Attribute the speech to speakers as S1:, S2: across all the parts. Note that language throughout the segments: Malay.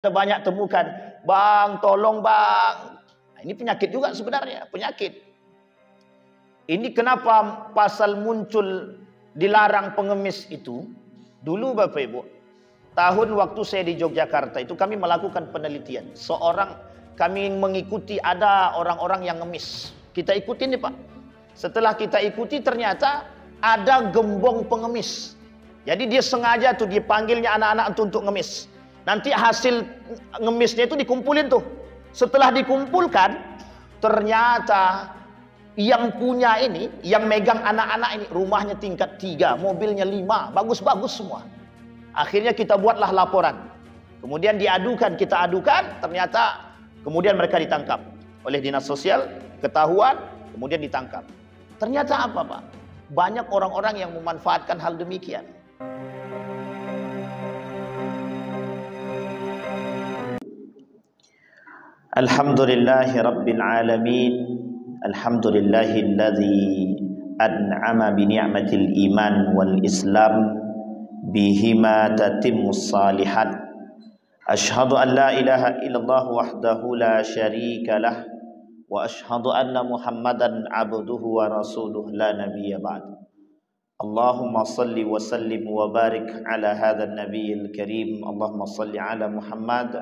S1: Kita banyak temukan, bang, tolong bang. Nah, ini penyakit juga sebenarnya, penyakit. Ini kenapa pasal muncul dilarang pengemis itu? Dulu Bapak Ibu, tahun waktu saya di Yogyakarta itu kami melakukan penelitian. Kami mengikuti ada orang-orang yang ngemis. Kita ikutin nih Pak. Setelah kita ikuti ternyata ada gembong pengemis. Jadi dia sengaja tuh dipanggilnya anak-anak untuk ngemis. Nanti hasil ngemisnya itu dikumpulin tuh. Setelah dikumpulkan, ternyata yang punya ini, yang megang anak-anak ini, rumahnya tingkat 3, mobilnya 5, bagus-bagus semua. Akhirnya kita buatlah laporan. Kemudian kita adukan, ternyata kemudian mereka ditangkap oleh dinas sosial, ketahuan, kemudian ditangkap. Ternyata apa Pak? Banyak orang-orang yang memanfaatkan hal demikian. Alhamdulillahi Rabbil Alamin. Alhamdulillahilladzi an'ama bi ni'matil iman wal islam bihima tatimmus salihat. Asyhadu an la ilaha illallah wahdahu la syarika lah wa asyhadu anna Muhammadan abduhu wa rasuluh la nabiyya ba'd. Allahumma salli wa sallim wa barik ala hadzal nabiyil karim. Allahumma salli ala Muhammad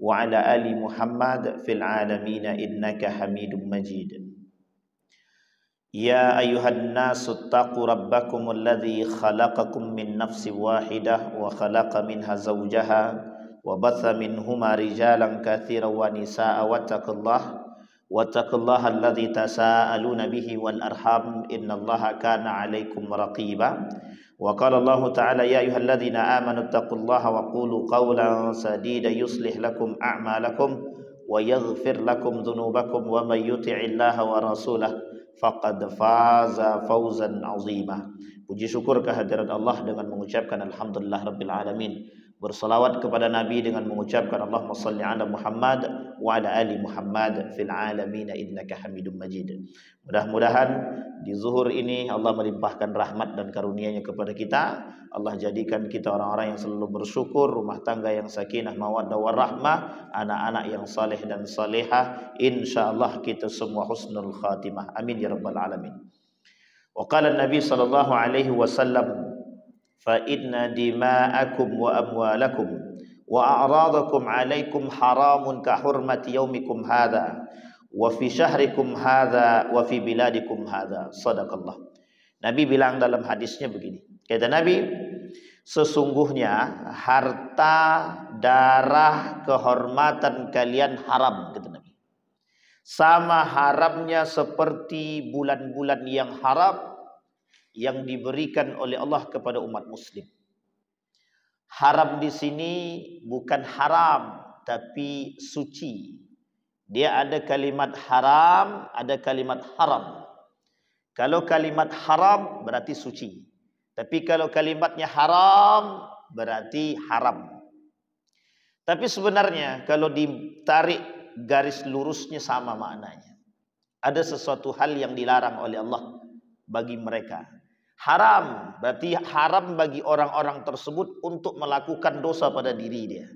S1: wa ala ali Muhammad fil alamin innaka Hamidum Majid. Ya ayyuhan nasu taqu rabbakumul ladzi khalaqakum min nafsin wahidah wa khalaqa minha zawjaha wa batha minhuma rijalan katsiran wa nisaa'a wattaqullaha alladzi tasaaluna bihi wal arham innallaha kana 'alaikum raqiba. Wa qala Allah ta'ala ya ayyuhalladzina amanu taqullaha wa qulu qawlan sadida yuslih lakum a'malakum wa yaghfir lakum dhunubakum wa may yuti'illaha wa rasulahu faqad faza fawzan 'azima. Puji syukur kehadirat Allah dengan mengucapkan alhamdulillah rabbil alamin. Bersalawat kepada Nabi dengan mengucapkan Allahumma salli ala Muhammad wa ala ali Muhammad fil alamin innaka Hamidum Majid. Mudah-mudahan di zuhur ini Allah melimpahkan rahmat dan karunia-Nya kepada kita. Allah jadikan kita orang-orang yang selalu bersyukur, rumah tangga yang sakinah mawaddah warahmah, anak-anak yang saleh dan salehah. Insyaallah kita semua husnul khatimah. Amin ya rabbal alamin. Wa qala Nabi sallallahu alaihi wasallam, fa inna dima'akum wa amwalakum wa a'radakum 'alaikum haramun ka hurmati yaumikum hadza wa fi syahrikum hadza wa fi biladikum hadza. Shadaqallah. Nabi bilang dalam hadisnya begini. Kata Nabi, sesungguhnya harta, darah, kehormatan kalian haram, kata Nabi. Sama haramnya seperti bulan-bulan yang haram yang diberikan oleh Allah kepada umat muslim. Haram di sini bukan haram tapi suci. Dia ada kalimat haram, ada kalimat haram. Kalau kalimat haram berarti suci. Tapi kalau kalimatnya haram berarti haram. Tapi sebenarnya kalau ditarik garis lurusnya sama maknanya. Ada sesuatu hal yang dilarang oleh Allah bagi mereka. Haram berarti haram bagi orang-orang tersebut untuk melakukan dosa pada diri dia.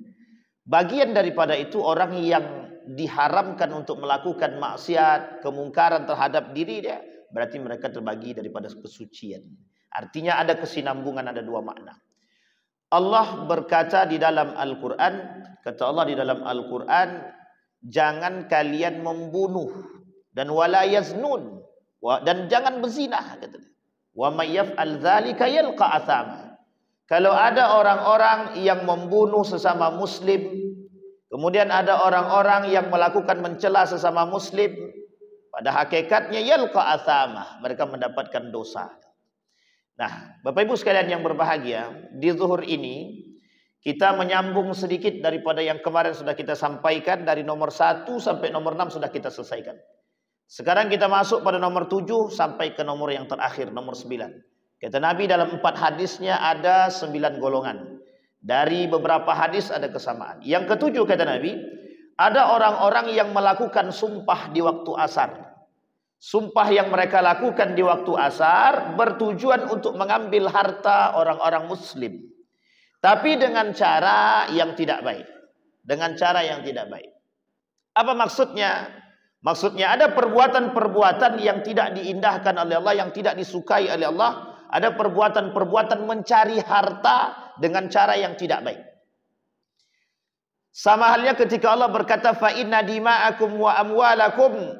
S1: Bagian daripada itu orang yang diharamkan untuk melakukan maksiat, kemungkaran terhadap diri dia, berarti mereka terbagi daripada kesucian. Artinya ada kesinambungan, ada dua makna. Allah berkata di dalam Al-Quran, kata Allah di dalam Al-Quran, jangan kalian membunuh dan wala yaznun, dan jangan berzinah, katanya. Wa may yaf'al dzalika yalqa athama. Kalau ada orang-orang yang membunuh sesama muslim, kemudian ada orang-orang yang melakukan mencela sesama muslim, pada hakikatnya yalqa athama, mereka mendapatkan dosa. Nah, Bapak Ibu sekalian yang berbahagia, di zuhur ini kita menyambung sedikit daripada yang kemarin sudah kita sampaikan, dari nomor 1 sampai nomor 6 sudah kita selesaikan. Sekarang kita masuk pada nomor 7 sampai ke nomor yang terakhir, nomor 9. Kata Nabi dalam 4 hadisnya ada 9 golongan. Dari beberapa hadis ada kesamaan. Yang ketujuh kata Nabi, ada orang-orang yang melakukan sumpah di waktu asar. Sumpah yang mereka lakukan di waktu asar bertujuan untuk mengambil harta orang-orang muslim. Tapi dengan cara yang tidak baik. dengan cara yang tidak baik. Apa maksudnya? Maksudnya ada perbuatan-perbuatan yang tidak diindahkan oleh Allah, yang tidak disukai oleh Allah. Ada perbuatan-perbuatan mencari harta dengan cara yang tidak baik. Sama halnya ketika Allah berkata, fa inna dima'akum wa amwalakum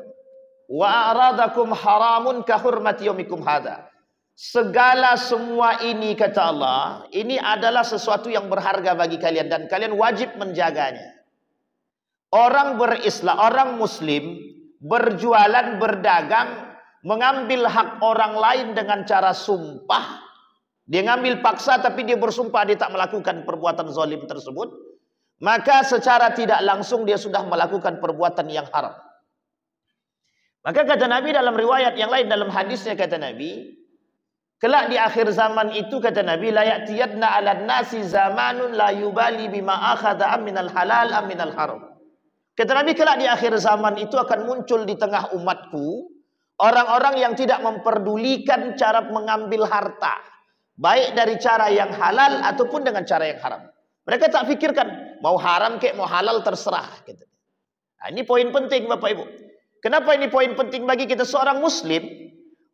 S1: wa a'radakum haramun ka hurmati yaumikum hadza. Segala semua ini, kata Allah, ini adalah sesuatu yang berharga bagi kalian dan kalian wajib menjaganya. Orang berislam, orang muslim berjualan, berdagang, mengambil hak orang lain dengan cara sumpah. Dia ngambil paksa tapi dia bersumpah dia tak melakukan perbuatan zalim tersebut. Maka secara tidak langsung dia sudah melakukan perbuatan yang haram. Maka kata Nabi dalam riwayat yang lain, dalam hadisnya kata Nabi, kelak di akhir zaman itu kata Nabi, la ya'tiyadna 'alan nasi zamanun la yubali bima akhadha minal halal am minal haram. Kata Nabi, kelak di akhir zaman itu akan muncul di tengah umatku orang-orang yang tidak memperdulikan cara mengambil harta, baik dari cara yang halal ataupun dengan cara yang haram. Mereka tak fikirkan mau haram kek mau halal terserah. Gitu. Nah, ini poin penting Bapak Ibu. Kenapa ini poin penting bagi kita seorang muslim?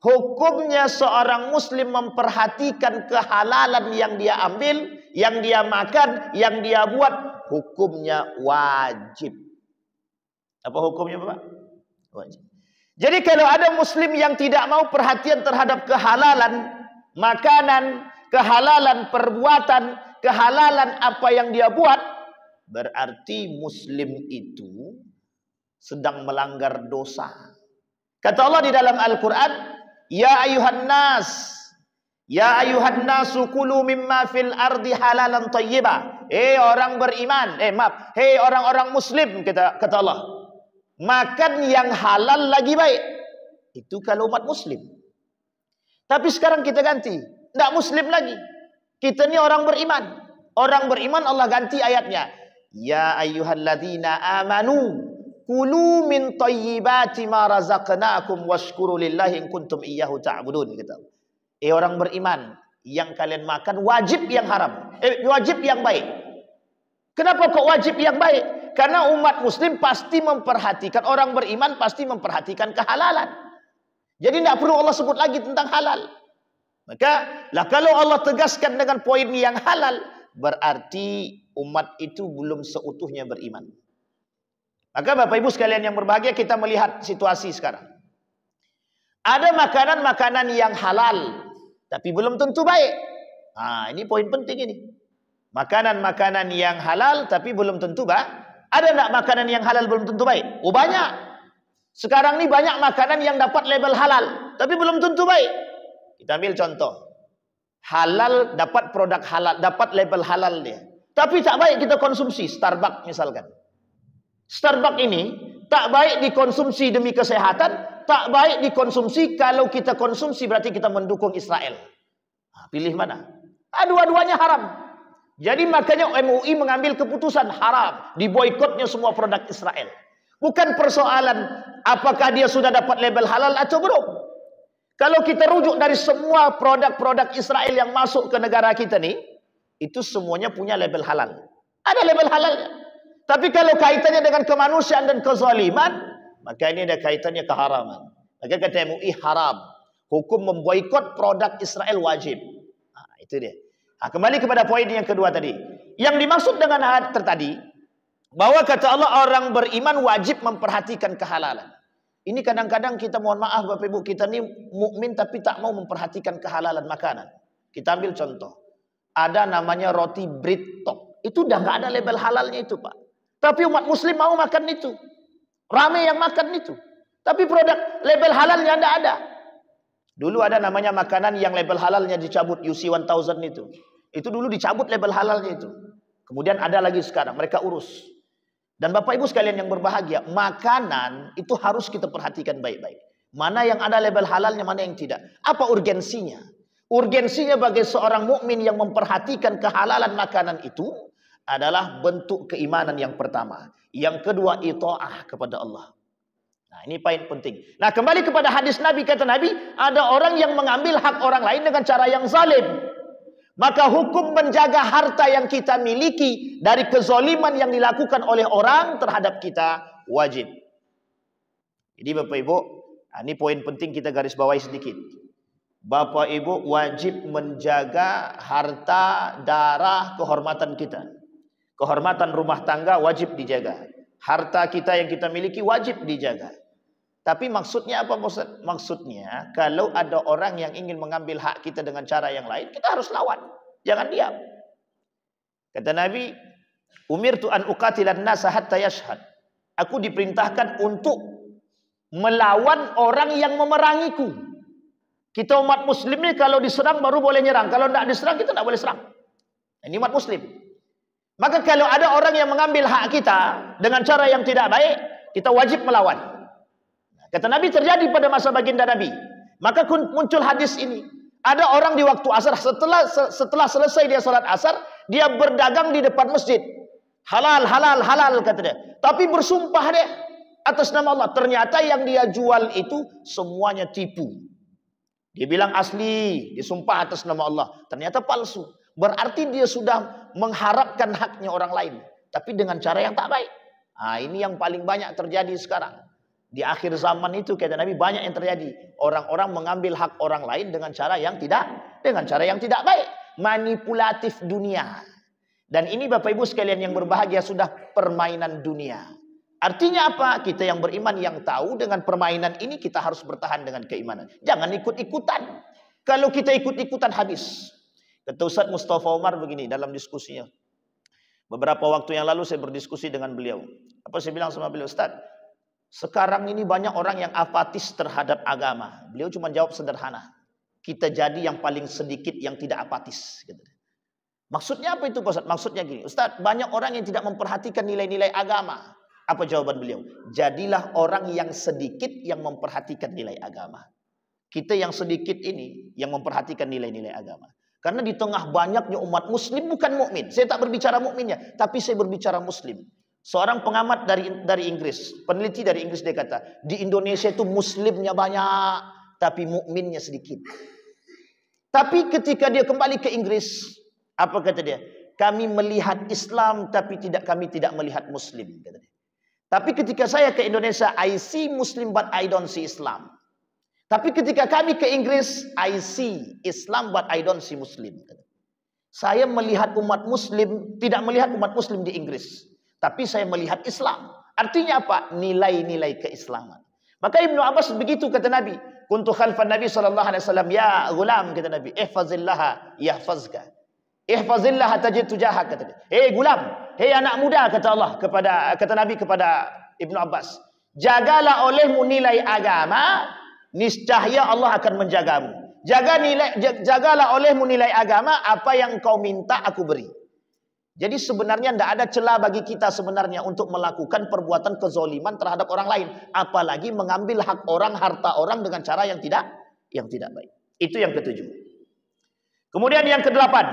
S1: Hukumnya seorang muslim memperhatikan kehalalan yang dia ambil, yang dia makan, yang dia buat, hukumnya wajib. Apa hukumnya Bapak? Wajib. Jadi kalau ada muslim yang tidak mau perhatian terhadap kehalalan makanan, kehalalan perbuatan, kehalalan apa yang dia buat, berarti muslim itu sedang melanggar dosa. Kata Allah di dalam Al-Quran, ya ayuhan nasu kulu mimma fil ardi halalan tayyiba. Orang beriman, hei orang-orang muslim, kata Allah, makan yang halal lagi baik. Itu kalau umat muslim. Tapi sekarang kita ganti, tidak muslim lagi. Kita ini orang beriman. Orang beriman Allah ganti ayatnya. Ya ayyuhalladzina amanu kulu min thayyibati ma razaqnakum washkuru lillahi in kuntum iyyahu ta'budun, gitu. Orang beriman, yang kalian makan wajib yang haram, wajib yang baik. Kenapa kok wajib yang baik? Karena umat muslim pasti memperhatikan, orang beriman pasti memperhatikan kehalalan. Jadi tidak perlu Allah sebut lagi tentang halal. Maka lah kalau Allah tegaskan dengan poin yang halal, berarti umat itu belum seutuhnya beriman. Maka Bapak Ibu sekalian yang berbahagia, kita melihat situasi sekarang. Ada makanan-makanan yang halal, tapi belum tentu baik. Nah, ini poin penting ini. Makanan-makanan yang halal, tapi belum tentu baik. Ada enggak makanan yang halal belum tentu baik? Oh banyak. Sekarang ini banyak makanan yang dapat label halal, tapi belum tentu baik. Kita ambil contoh. Halal, dapat produk halal, dapat label halal dia. Tapi tak baik kita konsumsi. Starbucks misalkan. Starbucks ini tak baik dikonsumsi demi kesehatan, tak baik dikonsumsi. Kalau kita konsumsi berarti kita mendukung Israel. Nah, pilih mana? Dua-duanya haram. Jadi makanya MUI mengambil keputusan haram, diboikotnya semua produk Israel. Bukan persoalan apakah dia sudah dapat label halal atau belum. Kalau kita rujuk dari semua produk-produk Israel yang masuk ke negara kita nih, itu semuanya punya label halal. Ada label halalnya. Tapi kalau kaitannya dengan kemanusiaan dan kezaliman, maka ini ada kaitannya keharaman. Maka kata MUI haram. Hukum memboikot produk Israel wajib. Nah, itu dia. Nah, kembali kepada poin yang kedua tadi. Yang dimaksud dengan ayat tadi, bahwa kata Allah orang beriman wajib memperhatikan kehalalan. Ini kadang-kadang kita mohon maaf Bapak Ibu, kita ini mukmin tapi tak mau memperhatikan kehalalan makanan. Kita ambil contoh. Ada namanya roti Brittok. Itu udah nggak ada label halalnya itu Pak. Tapi umat muslim mau makan itu. Ramai yang makan itu. Tapi produk label halalnya tidak ada. Dulu ada namanya makanan yang label halalnya dicabut, UC 1000 itu. Itu dulu dicabut label halalnya itu. Kemudian ada lagi sekarang, mereka urus. Dan Bapak Ibu sekalian yang berbahagia, makanan itu harus kita perhatikan baik-baik. Mana yang ada label halalnya, mana yang tidak. Apa urgensinya? Urgensinya bagi seorang mukmin yang memperhatikan kehalalan makanan itu adalah bentuk keimanan yang pertama. Yang kedua, itaah kepada Allah. Nah, ini poin penting. Nah, kembali kepada hadis Nabi, kata Nabi, ada orang yang mengambil hak orang lain dengan cara yang zalim. Maka hukum menjaga harta yang kita miliki dari kezaliman yang dilakukan oleh orang terhadap kita wajib. Jadi Bapak Ibu, ini poin penting kita garis bawahi sedikit. Bapak Ibu wajib menjaga harta, darah, kehormatan kita. Kehormatan rumah tangga wajib dijaga. Harta kita yang kita miliki wajib dijaga. Tapi maksudnya apa? Maksudnya kalau ada orang yang ingin mengambil hak kita dengan cara yang lain, kita harus lawan. Jangan diam. Kata Nabi, umirtu an uqatilan nasa hatta yashhad. Aku diperintahkan untuk melawan orang yang memerangiku. Kita umat muslim ni kalau diserang baru boleh nyerang. Kalau tidak diserang kita tidak boleh serang. Ini umat muslim. Maka kalau ada orang yang mengambil hak kita dengan cara yang tidak baik, kita wajib melawan. Kata Nabi terjadi pada masa baginda Nabi. Maka muncul hadis ini. Ada orang di waktu asar, setelah selesai dia salat asar, dia berdagang di depan masjid. Halal, halal, halal kata dia. Tapi bersumpah dia atas nama Allah. Ternyata yang dia jual itu semuanya tipu. Dia bilang asli, dia sumpah atas nama Allah. Ternyata palsu. Berarti dia sudah mengharapkan haknya orang lain. Tapi dengan cara yang tak baik. Nah, ini yang paling banyak terjadi sekarang. Di akhir zaman itu kata Nabi banyak yang terjadi. Orang-orang mengambil hak orang lain dengan cara yang tidak baik. Manipulatif dunia. Dan ini Bapak Ibu sekalian yang berbahagia sudah permainan dunia. Artinya apa? Kita yang beriman yang tahu dengan permainan ini kita harus bertahan dengan keimanan. Jangan ikut-ikutan. Kalau kita ikut-ikutan habis. Kata Ustaz Mustafa Umar begini dalam diskusinya. Beberapa waktu yang lalu saya berdiskusi dengan beliau. Apa saya bilang sama beliau? Ustaz, sekarang ini banyak orang yang apatis terhadap agama. Beliau cuma jawab sederhana. Kita jadi yang paling sedikit yang tidak apatis. Maksudnya apa itu Ustaz? Maksudnya gini. Ustaz, banyak orang yang tidak memperhatikan nilai-nilai agama. Apa jawaban beliau? Jadilah orang yang sedikit yang memperhatikan nilai agama. Kita yang sedikit ini yang memperhatikan nilai-nilai agama. Karena di tengah banyaknya umat muslim bukan mukmin. Saya tak berbicara mukminnya, tapi saya berbicara muslim. Seorang pengamat dari Inggris, peneliti dari Inggris dia kata, di Indonesia itu muslimnya banyak, tapi mukminnya sedikit. Tapi ketika dia kembali ke Inggris, apa kata dia? Kami melihat Islam, tapi kami tidak melihat Muslim. Kata dia. Tapi ketika saya ke Indonesia, I see Muslim, but I don't see Islam. Tapi ketika kami ke Inggris, I see Islam, but I don't see Muslim. Saya melihat umat Muslim, tidak melihat umat Muslim di Inggris. Tapi saya melihat Islam. Artinya apa? Nilai-nilai keislaman. Maka Ibnu Abbas begitu kata Nabi. Kuntu khalfan Nabi SAW. Ya gulam kata Nabi. Ihfazillaha yahfazka. Ihfazillaha tajid tujahak kata dia. Hei gulam. Hei anak muda kata Allah. Kata Nabi kepada Ibnu Abbas. Jagalah olehmu nilai agama. Niscaya Allah akan menjagamu. Jagalah olehmu nilai agama. Apa yang kau minta aku beri. Jadi sebenarnya tidak ada celah bagi kita sebenarnya untuk melakukan perbuatan kezoliman terhadap orang lain. Apalagi mengambil hak orang, harta orang dengan cara yang tidak baik. Itu yang ketujuh. Kemudian yang kedelapan.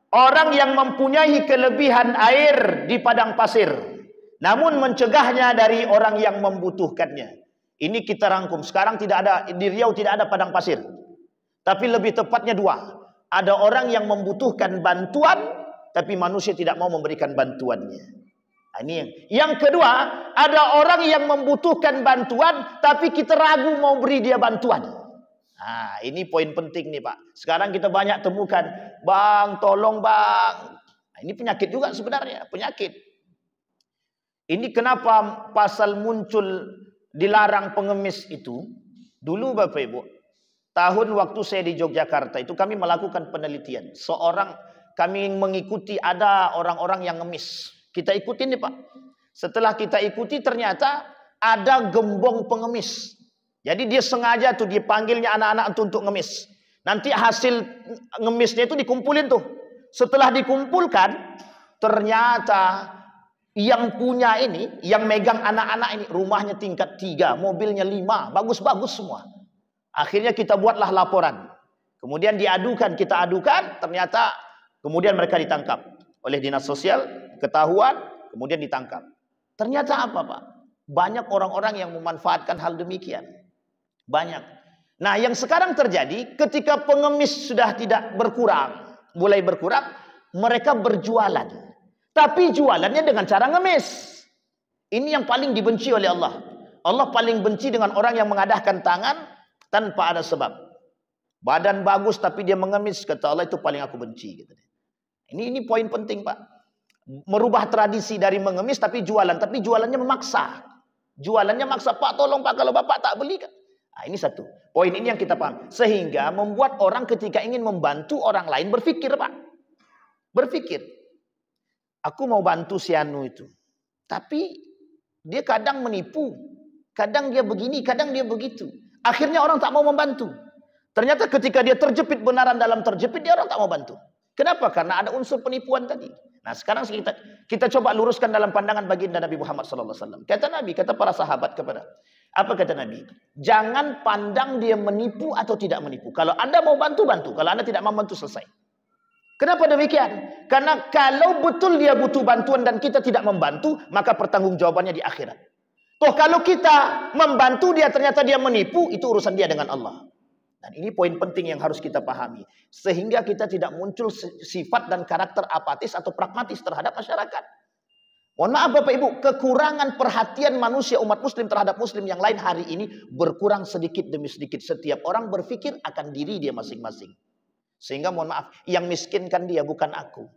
S1: Orang yang mempunyai kelebihan air di padang pasir. Namun mencegahnya dari orang yang membutuhkannya. Ini kita rangkum. Sekarang di Riau tidak ada padang pasir. Tapi lebih tepatnya dua. Ada orang yang membutuhkan bantuan. Tapi manusia tidak mau memberikan bantuannya. Nah, ini yang kedua, ada orang yang membutuhkan bantuan, tapi kita ragu mau beri dia bantuan. Nah, ini poin penting nih Pak. Sekarang kita banyak temukan, bang, tolong bang. Nah, ini penyakit juga sebenarnya, penyakit. Ini kenapa pasal muncul dilarang pengemis itu? Dulu Bapak Ibu, tahun waktu saya di Yogyakarta itu kami melakukan penelitian. Kami mengikuti ada orang-orang yang ngemis. Kita ikutin nih Pak. Setelah kita ikuti ternyata ada gembong pengemis. Jadi dia sengaja tuh dipanggilnya anak-anak untuk ngemis. Nanti hasil ngemisnya itu dikumpulin tuh. Setelah dikumpulkan ternyata yang punya ini, yang megang anak-anak ini rumahnya tingkat 3, mobilnya 5, bagus-bagus semua. Akhirnya kita buatlah laporan. Kemudian kita adukan, ternyata kemudian mereka ditangkap oleh dinas sosial, ketahuan, kemudian ditangkap. Ternyata apa Pak? Banyak orang-orang yang memanfaatkan hal demikian. Banyak. Nah yang sekarang terjadi ketika pengemis sudah tidak berkurang. mulai berkurang, mereka berjualan. Tapi jualannya dengan cara ngemis. Ini yang paling dibenci oleh Allah. Allah paling benci dengan orang yang mengadahkan tangan tanpa ada sebab. Badan bagus tapi dia mengemis, kata Allah, itu paling aku benci. Ini poin penting, Pak. Merubah tradisi dari mengemis tapi jualannya memaksa. Jualannya maksa, Pak tolong Pak, kalau Bapak tak beli kan. Nah, ini satu. Poin ini yang kita paham. Sehingga membuat orang ketika ingin membantu orang lain berpikir, Pak. Berpikir. Aku mau bantu si Anu itu. Tapi dia kadang menipu. Kadang dia begini, kadang dia begitu. Akhirnya orang tak mau membantu. Ternyata ketika dia terjepit benaran dalam terjepit, dia orang tak mau bantu. Kenapa? Karena ada unsur penipuan tadi. Nah sekarang kita coba luruskan dalam pandangan baginda Nabi Muhammad SAW. Kata Nabi, kata para sahabat kepada. Apa kata Nabi? Jangan pandang dia menipu atau tidak menipu. Kalau Anda mau bantu, bantu. Kalau Anda tidak mau bantu, selesai. Kenapa demikian? Karena kalau betul dia butuh bantuan dan kita tidak membantu, maka pertanggungjawabannya di akhirat. Toh kalau kita membantu dia ternyata dia menipu, itu urusan dia dengan Allah. Dan ini poin penting yang harus kita pahami. Sehingga kita tidak muncul sifat dan karakter apatis atau pragmatis terhadap masyarakat. Mohon maaf Bapak Ibu, kekurangan perhatian manusia umat muslim terhadap muslim yang lain hari ini berkurang sedikit demi sedikit. Setiap orang berpikir akan diri dia masing-masing. Sehingga mohon maaf, yang miskin kan dia, bukan aku.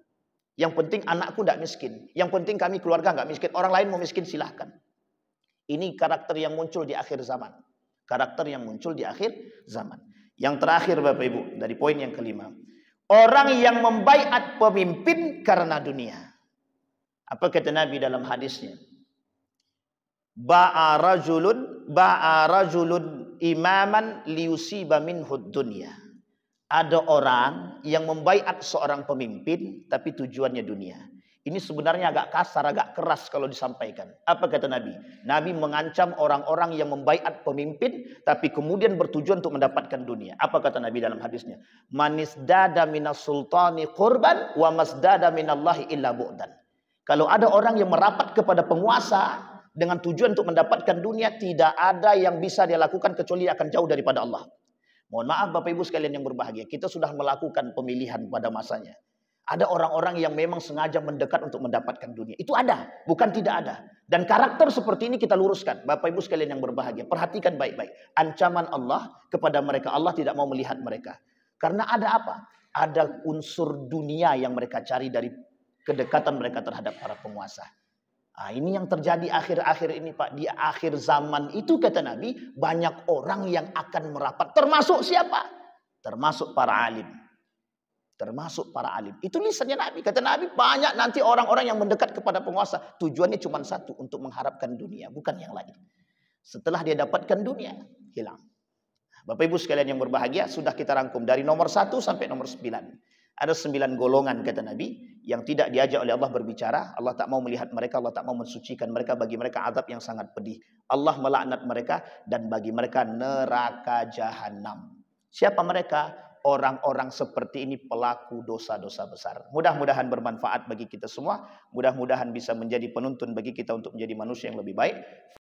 S1: Yang penting anakku tidak miskin. Yang penting kami keluarga nggak miskin. Orang lain mau miskin silahkan. Ini karakter yang muncul di akhir zaman. Karakter yang muncul di akhir zaman. Yang terakhir Bapak Ibu, dari poin yang kelima. Orang yang membaiat pemimpin karena dunia. Apa kata Nabi dalam hadisnya? Ba'a rajulun imaman liyusiba minhud dunya. Ada orang yang membaiat seorang pemimpin tapi tujuannya dunia. Ini sebenarnya agak kasar, agak keras kalau disampaikan. Apa kata Nabi? Nabi mengancam orang-orang yang membaiat pemimpin tapi kemudian bertujuan untuk mendapatkan dunia. Apa kata Nabi dalam hadisnya? Manisdada minas sultani qurban wa masdada minallahi illa bu'dan. Kalau ada orang yang merapat kepada penguasa dengan tujuan untuk mendapatkan dunia, tidak ada yang bisa dia lakukan kecuali akan jauh daripada Allah. Mohon maaf Bapak Ibu sekalian yang berbahagia, kita sudah melakukan pemilihan pada masanya. Ada orang-orang yang memang sengaja mendekat untuk mendapatkan dunia. Itu ada, bukan tidak ada. Dan karakter seperti ini kita luruskan. Bapak Ibu sekalian yang berbahagia, perhatikan baik-baik. Ancaman Allah kepada mereka, Allah tidak mau melihat mereka. Karena ada apa? Ada unsur dunia yang mereka cari dari kedekatan mereka terhadap para penguasa. Nah, ini yang terjadi akhir-akhir ini Pak. Di akhir zaman itu kata Nabi, banyak orang yang akan merapat. Termasuk siapa? Termasuk para alim. Termasuk para alim. Itu lisannya Nabi. Kata Nabi, banyak nanti orang-orang yang mendekat kepada penguasa. Tujuannya cuma satu, untuk mengharapkan dunia. Bukan yang lain. Setelah dia dapatkan dunia, hilang. Bapak Ibu sekalian yang berbahagia, sudah kita rangkum dari nomor 1 sampai nomor 9. Ada 9 golongan kata Nabi yang tidak diajak oleh Allah berbicara. Allah tak mau melihat mereka, Allah tak mau mensucikan mereka. Bagi mereka azab yang sangat pedih. Allah melaknat mereka dan bagi mereka neraka jahanam. Siapa mereka? Orang-orang seperti ini pelaku dosa-dosa besar. Mudah-mudahan bermanfaat bagi kita semua. Mudah-mudahan bisa menjadi penuntun bagi kita untuk menjadi manusia yang lebih baik.